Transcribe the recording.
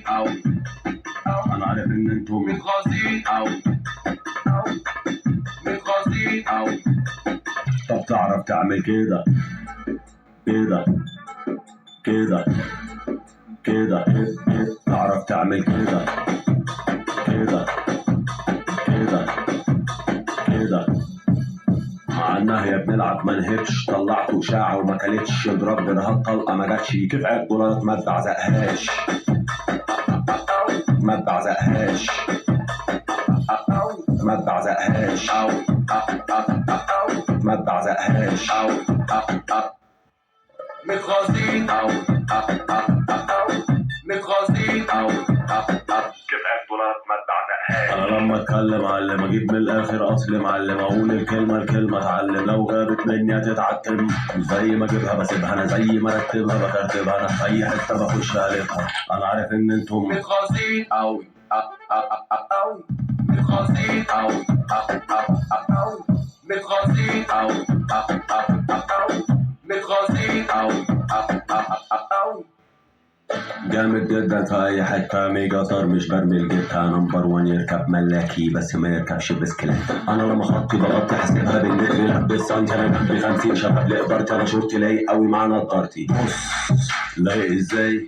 أوي. انا عارف ان انتم متغاظين أوي. متغاظين أوي. طب تعرف تعمل كده كده كده كده تعرف تعمل كده كده كده كده مع النهي بنلعب ما نهبش طلعت وشاعة وما كلتش اضرب غيرها الطلقة ما جاتش كيف عيب دولارات ما تبعزقهاش ما تبعزقهاش ما تبعزقهاش ما تبعزقهاش متغاظين أوي. متغاظين أوي. كيف عيب دولارات ما تبعزقهاش انا لما اتكلم علم اجيب من الاخر اصل معلم اقول الكلمة اتعلم لو غابت مني هتتعتم زي ما اجيبها بسيبها انا زي ما ارتبها بكرتبها انا في اي حته بخش الفها انا عارف ان انتم متغاظين أوي. أوي. متغاظين أوي. متغاظين أوي. متغاظين أوي. جامد جدا في اي حته ميجا طار مش برمي الجبهه نمبر 1 يركب ملاكي بس ما يركبش بسكليت انا لما خطي بغطي حاسبها بالمتر لا بالسنتي انا جنبي 50 شباب لقدرتي انا شورتي لايق قوي مع نضارتي بص لايق ازاي